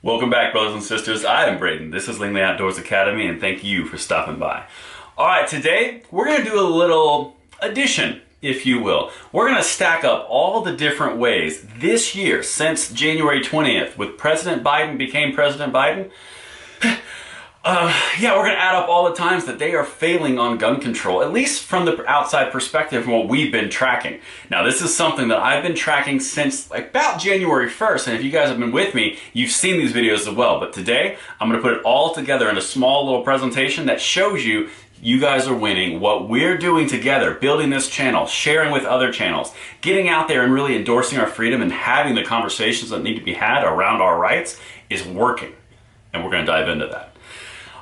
Welcome back, brothers and sisters. I am Braden. This is Langley Outdoors Academy, and thank you for stopping by. All right, today we're going to do a little addition, if you will. We're going to stack up all the different ways this year, since January 20th, with President Biden became President Biden. We're going to add up all the times that they are failing on gun control, at least from the outside perspective from what we've been tracking. Now, this is something that I've been tracking since about January 1st, and if you guys have been with me, you've seen these videos as well. But today, I'm going to put it all together in a small little presentation that shows you guys are winning, what we're doing together, building this channel, sharing with other channels, getting out there and really endorsing our freedom and having the conversations that need to be had around our rights is working. And we're going to dive into that.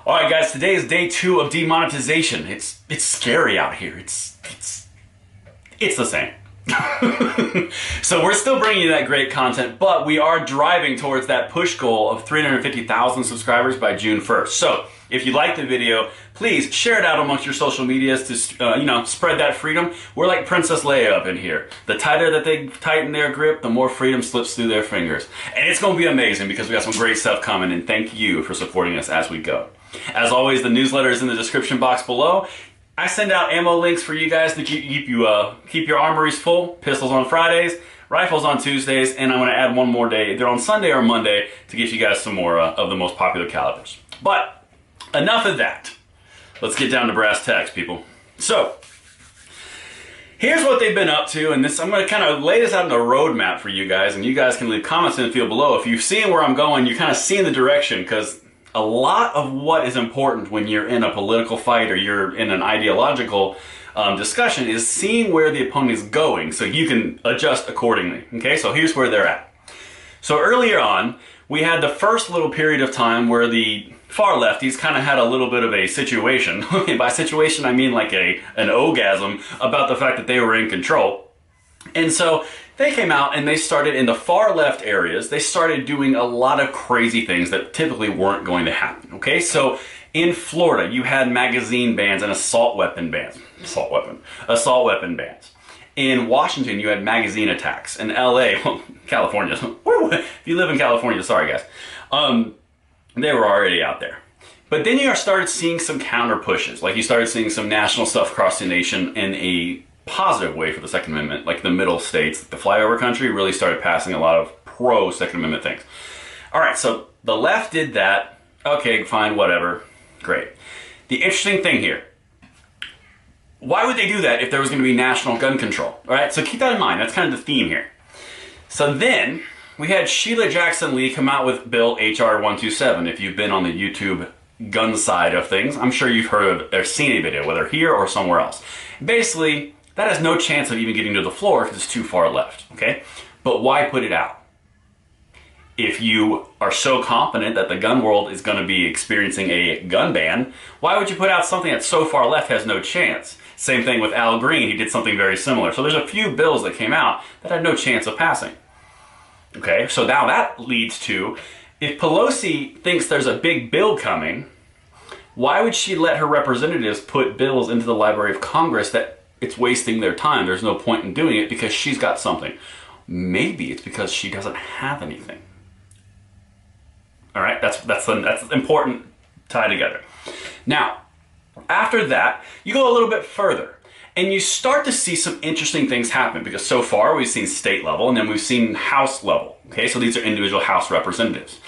All right, guys, today is day 2 of demonetization. It's scary out here. It's the same. So we're still bringing you that great content, but we are driving towards that push goal of 350,000 subscribers by June 1st. So if you like the video, please share it out amongst your social medias to spread that freedom. We're like Princess Leia up in here. The tighter that they tighten their grip, the more freedom slips through their fingers. And it's going to be amazing because we got some great stuff coming, and thank you for supporting us as we go. As always, the newsletter is in the description box below. I send out ammo links for you guys to keep your armories full. Pistols on Fridays, rifles on Tuesdays, and I'm going to add one more day, either on Sunday or Monday, to get you guys some more of the most popular calibers. But enough of that. Let's get down to brass tacks, people. So, here's what they've been up to, and I'm going to kind of lay this out in a roadmap for you guys, and you guys can leave comments in the field below. If you've seen where I'm going, you're kind of seeing the direction, because a lot of what is important when you're in a political fight or you're in an ideological discussion is seeing where the opponent is going so you can adjust accordingly. Okay, so here's where they're at. So earlier on, we had the first little period of time where the far lefties kind of had a little bit of a situation. By situation, I mean like an orgasm about the fact that they were in control. And so they came out and they started in the far left areas, they started doing a lot of crazy things that typically weren't going to happen. Okay, so in Florida, you had magazine bans and assault weapon bans. In Washington, you had magazine attacks. In LA, well, California, if you live in California, sorry guys, they were already out there. But then you started seeing some counter pushes, like you started seeing some national stuff across the nation in a positive way for the Second Amendment, like the middle states, the flyover country really started passing a lot of pro-Second Amendment things. All right, so the left did that. Okay, fine, whatever, great. The interesting thing here, why would they do that if there was going to be national gun control? All right, so keep that in mind. That's kind of the theme here. So then we had Sheila Jackson Lee come out with Bill HR 127. If you've been on the YouTube gun side of things, I'm sure you've heard of or seen a video, whether here or somewhere else. Basically, that has no chance of even getting to the floor because it's too far left, okay? But why put it out? If you are so confident that the gun world is going to be experiencing a gun ban, why would you put out something that's so far left has no chance? Same thing with Al Green, he did something very similar. So there's a few bills that came out that had no chance of passing. Okay, so now that leads to, if Pelosi thinks there's a big bill coming, why would she let her representatives put bills into the Library of Congress that it's wasting their time? There's no point in doing it because she's got something. Maybe it's because she doesn't have anything. All right, that's important tie together. Now, after that, you go a little bit further and you start to see some interesting things happen because so far we've seen state level and then we've seen House level. Okay, so these are individual House representatives.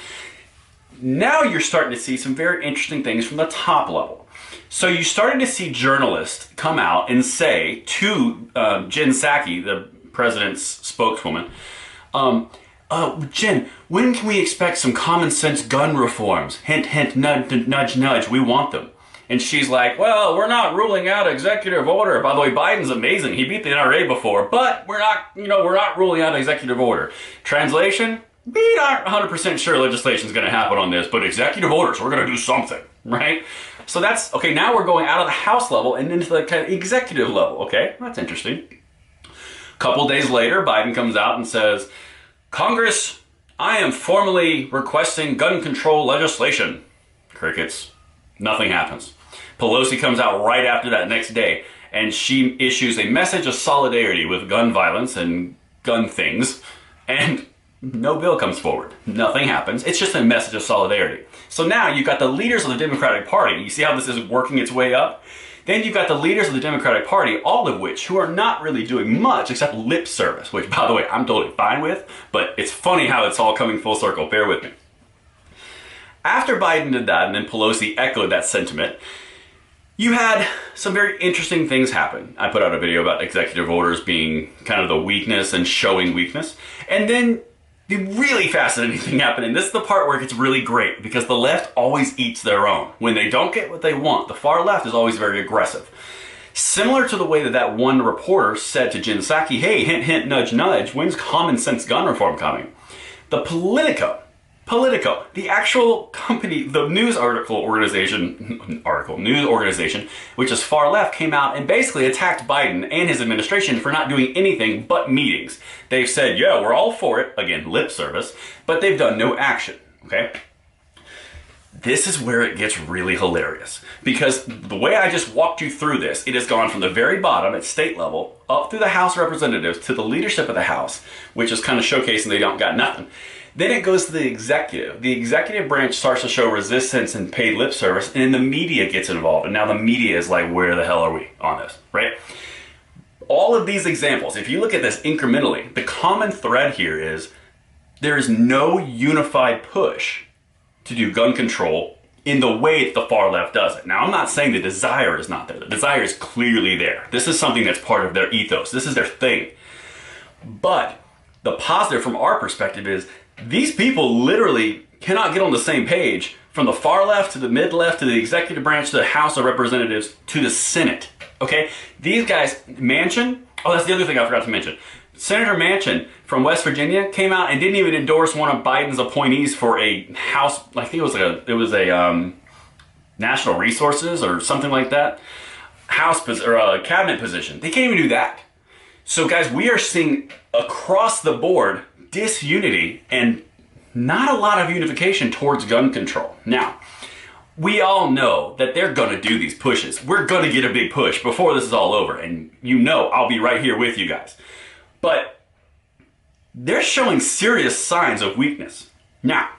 Now you're starting to see some very interesting things from the top level. So you started to see journalists come out and say to Jen Psaki, the president's spokeswoman, Jen, when can we expect some common sense gun reforms? Hint, hint, nudge, nudge, nudge, we want them. And she's like, well, we're not ruling out executive order. By the way, Biden's amazing. He beat the NRA before, but we're not ruling out executive order. Translation, we aren't 100% sure legislation's going to happen on this, but executive orders, we're going to do something, right? So that's, okay, now we're going out of the House level and into the kind of executive level, okay? That's interesting. A couple days later, Biden comes out and says, Congress, I am formally requesting gun control legislation. Crickets. Nothing happens. Pelosi comes out right after that next day, and she issues a message of solidarity with gun violence and gun things, and No bill comes forward. Nothing happens. It's just a message of solidarity. So now you've got the leaders of the Democratic Party. You see how this is working its way up? Then you've got the leaders of the Democratic Party, all of which who are not really doing much except lip service, which, by the way, I'm totally fine with, but it's funny how it's all coming full circle. Bear with me. After Biden did that, and then Pelosi echoed that sentiment, you had some very interesting things happen. I put out a video about executive orders being kind of the weakness and showing weakness. And then the really fascinating thing happened, and this is the part where it gets really great, because the left always eats their own. When they don't get what they want, the far left is always very aggressive. Similar to the way that that one reporter said to Jen Psaki, hey, hint, hint, nudge, nudge, when's common sense gun reform coming? The Politico, the actual company, the news organization, which is far left, came out and basically attacked Biden and his administration for not doing anything but meetings. They've said, yeah, we're all for it, again, lip service, but they've done no action, okay? This is where it gets really hilarious, because the way I just walked you through this, it has gone from the very bottom at state level up through the House of Representatives to the leadership of the House, which is kind of showcasing they don't got nothing. Then it goes to the executive. The executive branch starts to show resistance and paid lip service, and then the media gets involved. And now the media is like, where the hell are we on this, right? All of these examples, if you look at this incrementally, the common thread here is there is no unified push to do gun control in the way that the far left does it. Now, I'm not saying the desire is not there. The desire is clearly there. This is something that's part of their ethos. This is their thing. But the positive from our perspective is these people literally cannot get on the same page from the far left to the mid left to the executive branch to the House of Representatives to the Senate. Okay? These guys, Manchin, oh, that's the other thing I forgot to mention. Senator Manchin from West Virginia came out and didn't even endorse one of Biden's appointees for a House, I think it was a National Resources or something like that, a cabinet position. They can't even do that. So guys, we are seeing across the board disunity and not a lot of unification towards gun control. Now, we all know that they're going to do these pushes. We're going to get a big push before this is all over, and you know I'll be right here with you guys. But they're showing serious signs of weakness. Now,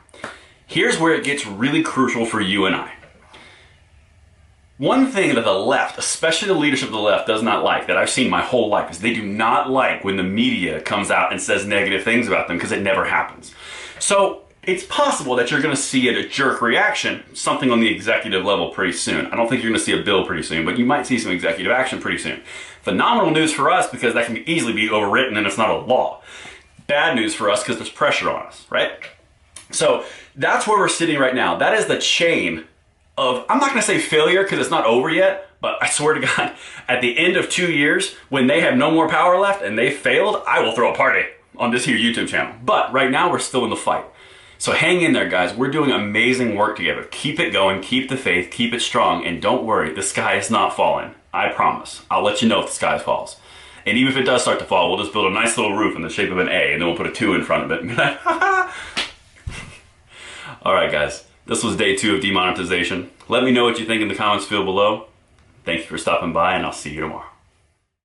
here's where it gets really crucial for you and I. One thing that the left, especially the leadership of the left, does not like, that I've seen my whole life, is they do not like when the media comes out and says negative things about them, because it never happens. So it's possible that you're going to see a jerk reaction, something on the executive level pretty soon. I don't think you're going to see a bill pretty soon, but you might see some executive action pretty soon. Phenomenal news for us, because that can easily be overwritten and it's not a law. Bad news for us because there's pressure on us, right? So that's where we're sitting right now. That is the chain of, I'm not going to say failure because it's not over yet, but I swear to God, at the end of 2 years, when they have no more power left and they failed, I will throw a party on this here YouTube channel. But right now, we're still in the fight. So hang in there, guys. We're doing amazing work together. Keep it going, keep the faith, keep it strong, and don't worry, the sky is not falling. I promise. I'll let you know if the sky falls. And even if it does start to fall, we'll just build a nice little roof in the shape of an A, and then we'll put a 2 in front of it and be like, ha ha! All right, guys. This was day 2 of demonetization. Let me know what you think in the comments field below. Thank you for stopping by, and I'll see you tomorrow.